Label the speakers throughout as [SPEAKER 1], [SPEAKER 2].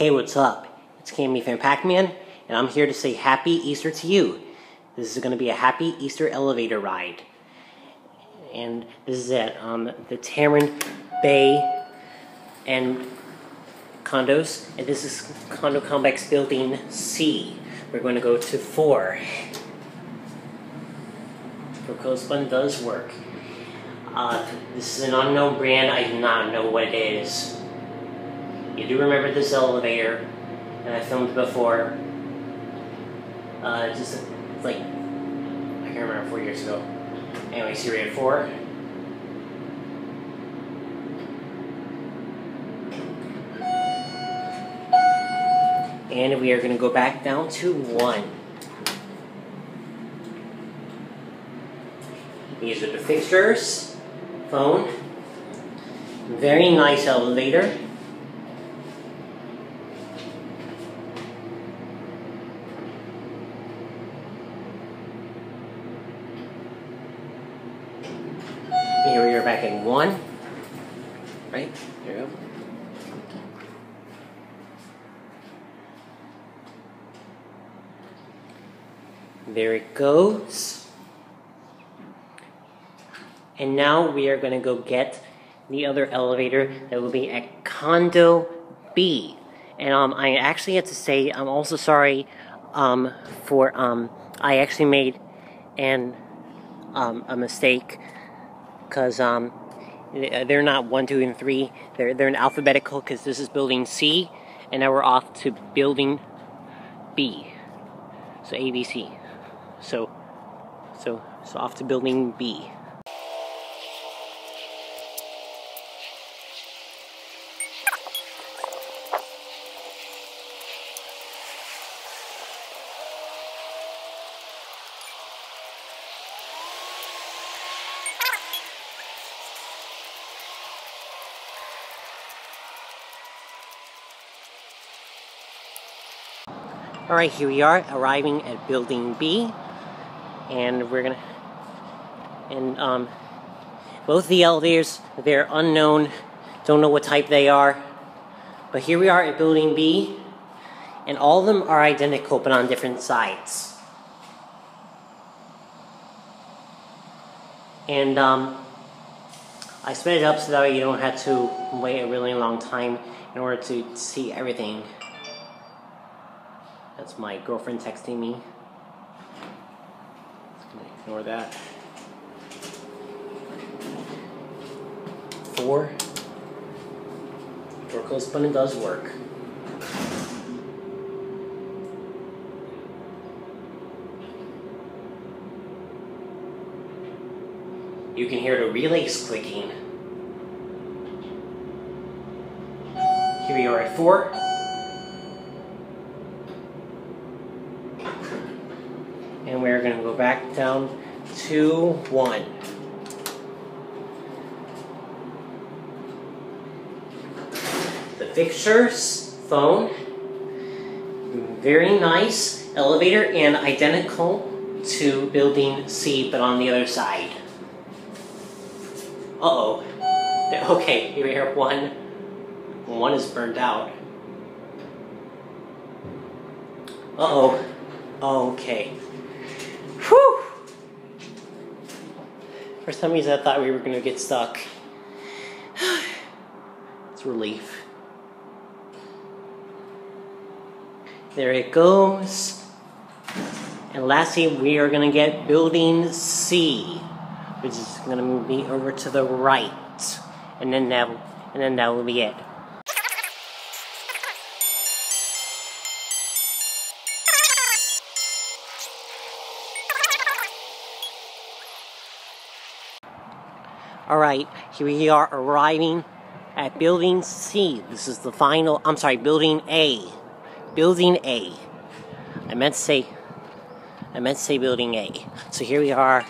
[SPEAKER 1] Hey, what's up? It's Cammy from Pac-Man, and I'm here to say Happy Easter to you. This is going to be a Happy Easter elevator ride. And this is at the Tarrant Bay and condos, and this is Condo Complex Building C. We're going to go to 4. Proposed button does work. This is an unknown brand. I do not know what it is. You do remember this elevator, and I filmed it before. Just like, I can't remember, 4 years ago. Anyway, here we at 4. And we are going to go back down to 1. These are the fixtures, phone, very nice elevator. Here we are back at 1, right, there you go. There it goes. And now we are going to go get the other elevator that will be at Condo B. And I actually have to say, I'm also sorry for I actually made a mistake, because they're not 1, 2, and 3. They're in alphabetical, because this is building C, and now we're off to building B. So ABC. So off to building B. Alright, here we are, arriving at building B, and we're gonna, and both the elevators, they're unknown, don't know what type they are, but here we are at building B, and all of them are identical but on different sides. And I sped it up so that way you don't have to wait a really long time in order to see everything. That's my girlfriend texting me. Just gonna ignore that. 4. Door close button does work. You can hear the relays clicking. Here we are at 4. And we're going to go back down to 1. The fixtures, phone, very nice elevator, and identical to building C, but on the other side. Uh-oh. Okay, here we are at 1. 1 is burned out. Uh-oh. Okay. Whew! For some reason I thought we were going to get stuck. It's a relief. There it goes. And lastly, we are going to get building C, which is going to be over to the right. And then that will be it. Alright, here we are arriving at building C. This is the final, I'm sorry, building A. Building A. I meant to say building A. So here we are.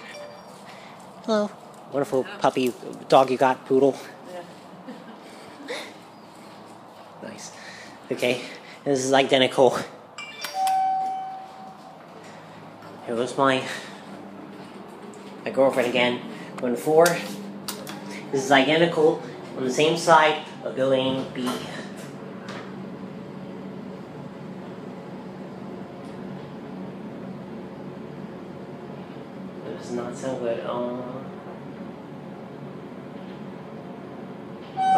[SPEAKER 1] Hello. Wonderful puppy dog you got, poodle. Yeah. Nice. Okay, this is identical. Here goes my girlfriend again. Going 4. This is identical on the same side of building B. does not sound good.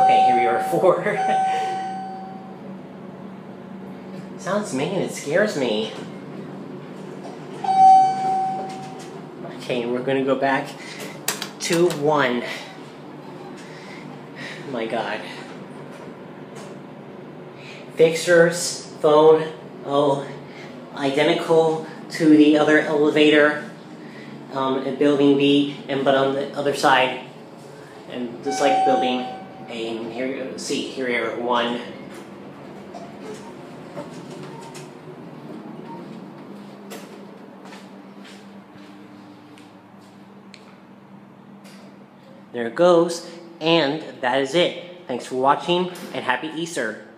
[SPEAKER 1] Okay, here we are, 4. Sounds mean, it scares me. Okay, we're gonna go back to 1. My God. Fixtures, phone, oh, identical to the other elevator in building B, but on the other side, and just like building A. And here, see, here we are, 1. There it goes, and that is it. Thanks for watching, and happy Easter.